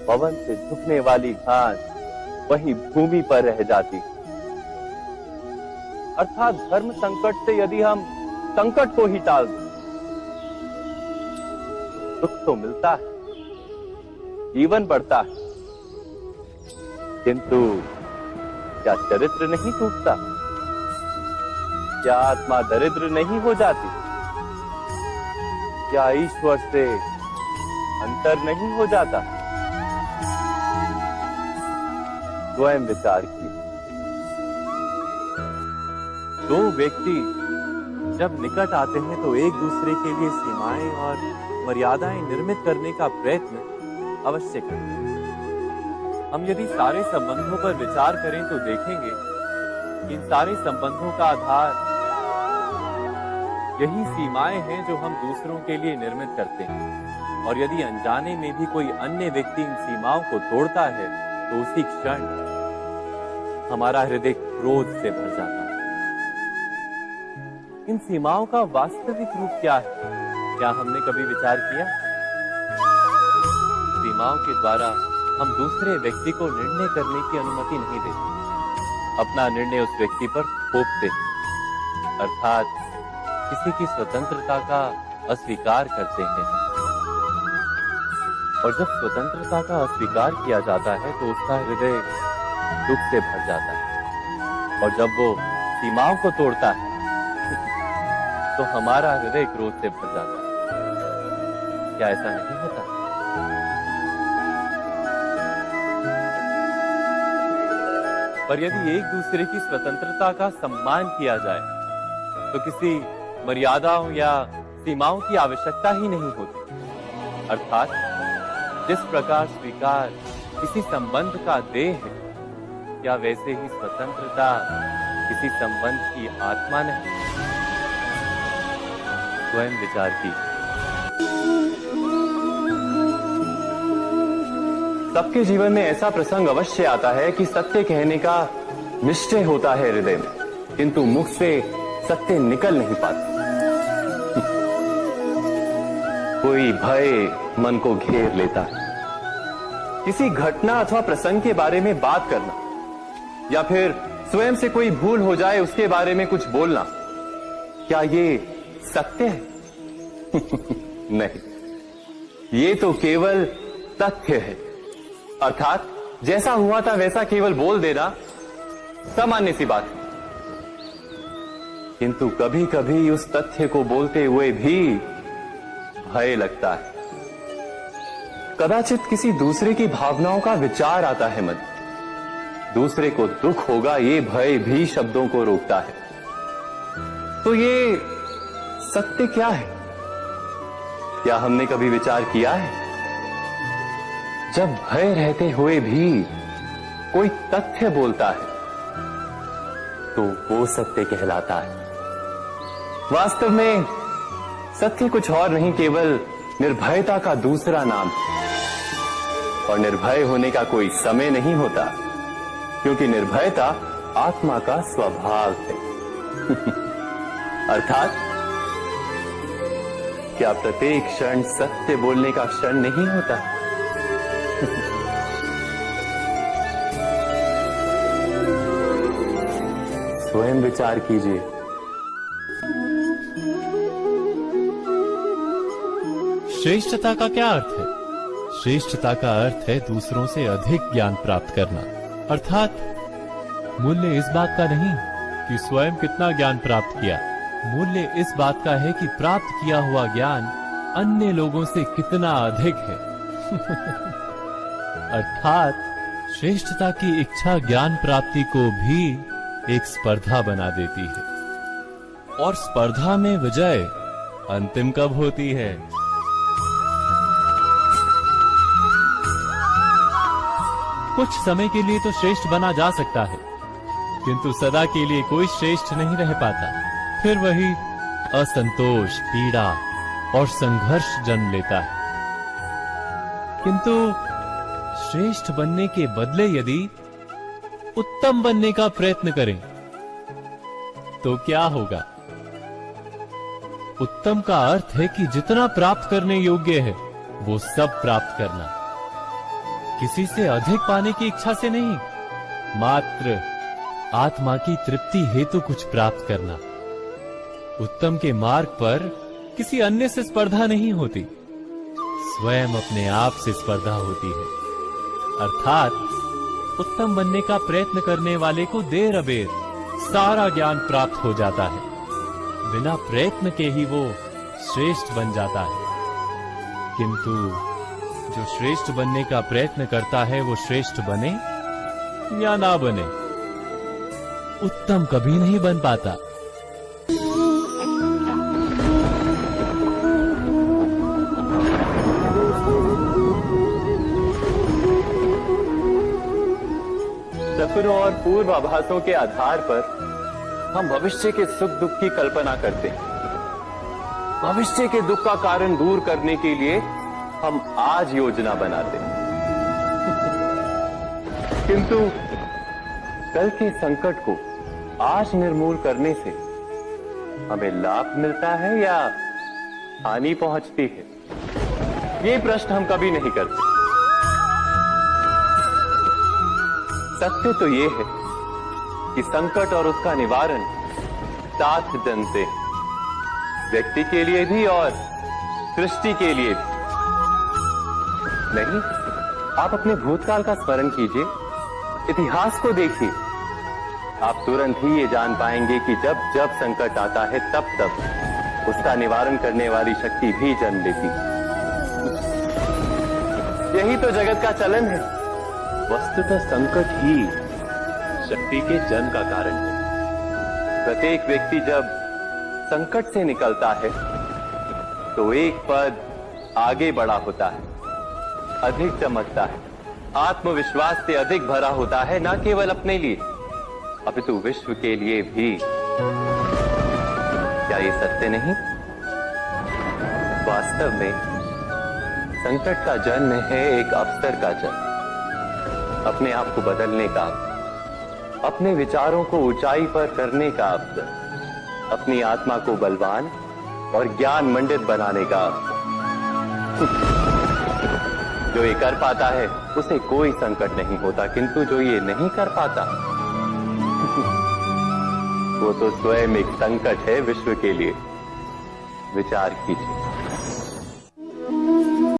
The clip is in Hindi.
पवन से झुकने वाली घास वही भूमि पर रह जाती। अर्थात धर्म संकट से यदि हम संकट को ही टाल दें, सुख तो मिलता है, जीवन बढ़ता है, किंतु क्या चरित्र नहीं टूटता? क्या आत्मा दरिद्र नहीं हो जाती? क्या ईश्वर से अंतर नहीं हो जाता? स्वयं विचार किए। दो व्यक्ति जब निकट आते हैं तो एक दूसरे के लिए सीमाएं और मर्यादाएं निर्मित करने का प्रयत्न अवश्य करते हैं। हम यदि सारे संबंधों पर विचार करें तो देखेंगे कि इन सारे संबंधों का आधार यही सीमाएं हैं जो हम दूसरों के लिए निर्मित करते हैं। और यदि अनजाने में भी कोई अन्य व्यक्ति इन सीमाओं को तोड़ता है तो उसी क्षण हमारा हृदय क्रोध से भर जाता है। इन सीमाओं का वास्तविक रूप क्या है? क्या हमने कभी विचार किया? सीमाओं के द्वारा हम दूसरे व्यक्ति को निर्णय करने की अनुमति नहीं देते, अपना निर्णय उस व्यक्ति पर थोपते, अर्थात किसी की स्वतंत्रता का अस्वीकार करते हैं। और जब स्वतंत्रता का अस्वीकार किया जाता है तो उसका हृदय दुख से भर जाता है। और जब वो सीमाओं को तोड़ता है तो हमारा हृदय क्रोध से भर जाता है। क्या ऐसा नहीं होता? पर यदि एक दूसरे की स्वतंत्रता का सम्मान किया जाए तो किसी मर्यादाओं या सीमाओं की आवश्यकता ही नहीं होती। अर्थात जिस प्रकार स्वीकार किसी संबंध का देह है, क्या वैसे ही स्वतंत्रता किसी संबंध की आत्मा नहीं? स्वयं विचार की। सबके जीवन में ऐसा प्रसंग अवश्य आता है कि सत्य कहने का निश्चय होता है हृदय में, किंतु मुख से सत्य निकल नहीं पाता। कोई भय मन को घेर लेता है। किसी घटना अथवा प्रसंग के बारे में बात करना या फिर स्वयं से कोई भूल हो जाए उसके बारे में कुछ बोलना, क्या ये सत्य है? नहीं, ये तो केवल तथ्य है। अर्थात जैसा हुआ था वैसा केवल बोल देना सामान्य सी बात है। किंतु कभी कभी उस तथ्य को बोलते हुए भी भय लगता है। कदाचित किसी दूसरे की भावनाओं का विचार आता है मन, दूसरे को दुख होगा ये भय भी शब्दों को रोकता है। तो ये सत्य क्या है? क्या हमने कभी विचार किया है? जब भय रहते हुए भी कोई तथ्य बोलता है तो वो सत्य कहलाता है। वास्तव में सत्य कुछ और नहीं, केवल निर्भयता का दूसरा नाम है। और निर्भय होने का कोई समय नहीं होता, क्योंकि निर्भयता आत्मा का स्वभाव है। अर्थात क्या प्रत्येक क्षण सत्य बोलने का क्षण नहीं होता? स्वयं विचार कीजिए। श्रेष्ठता का क्या अर्थ है? श्रेष्ठता का अर्थ है दूसरों से अधिक ज्ञान प्राप्त करना। अर्थात मूल्य इस बात का नहीं कि स्वयं कितना ज्ञान प्राप्त किया, मूल्य इस बात का है कि प्राप्त किया हुआ ज्ञान अन्य लोगों से कितना अधिक है। अर्थात श्रेष्ठता की इच्छा ज्ञान प्राप्ति को भी एक स्पर्धा बना देती है। और स्पर्धा में विजय अंतिम कब होती है? कुछ समय के लिए तो श्रेष्ठ बना जा सकता है, किंतु सदा के लिए कोई श्रेष्ठ नहीं रह पाता। फिर वही असंतोष, पीड़ा और संघर्ष जन्म लेता है। किंतु श्रेष्ठ बनने के बदले यदि उत्तम बनने का प्रयत्न करें तो क्या होगा? उत्तम का अर्थ है कि जितना प्राप्त करने योग्य है वो सब प्राप्त करना। किसी से अधिक पाने की इच्छा से नहीं, मात्र आत्मा की तृप्ति हेतु कुछ प्राप्त करना। उत्तम के मार्ग पर किसी अन्य से स्पर्धा नहीं होती, स्वयं अपने आप से स्पर्धा होती है। अर्थात उत्तम बनने का प्रयत्न करने वाले को देर अबेर सारा ज्ञान प्राप्त हो जाता है, बिना प्रयत्न के ही वो श्रेष्ठ बन जाता है। किंतु जो श्रेष्ठ बनने का प्रयत्न करता है वो श्रेष्ठ बने या ना बने, उत्तम कभी नहीं बन पाता। सपनों और पूर्वाभासों के आधार पर हम भविष्य के सुख दुख की कल्पना करते हैं। भविष्य के दुख का कारण दूर करने के लिए हम आज योजना बनाते हैं। किंतु कल के संकट को आज निर्मूल करने से हमें लाभ मिलता है या हानि पहुंचती है, ये प्रश्न हम कभी नहीं करते। सत्य तो ये है कि संकट और उसका निवारण साथ जनते हैं, व्यक्ति के लिए भी और सृष्टि के लिए भी। नहीं, आप अपने भूतकाल का स्मरण कीजिए, इतिहास को देखिए, आप तुरंत ही ये जान पाएंगे कि जब जब संकट आता है तब तब उसका निवारण करने वाली शक्ति भी जन्म लेती है। यही तो जगत का चलन है। वस्तुतः संकट ही शक्ति के जन्म का कारण है। प्रत्येक व्यक्ति जब संकट से निकलता है तो एक पद आगे बढ़ा होता है, अधिक चमकता है, आत्मविश्वास से अधिक भरा होता है, न केवल अपने लिए अपितु विश्व के लिए भी। क्या ये सत्य नहीं? वास्तव में संकट का जन्म है एक अवसर का जन्म, अपने आप को बदलने का, अपने विचारों को ऊंचाई पर करने का अवसर, अपनी आत्मा को बलवान और ज्ञान मंडित बनाने का अवसर। जो ये कर पाता है उसे कोई संकट नहीं होता, किंतु जो ये नहीं कर पाता वो तो स्वयं एक संकट है विश्व के लिए। विचार कीजिए।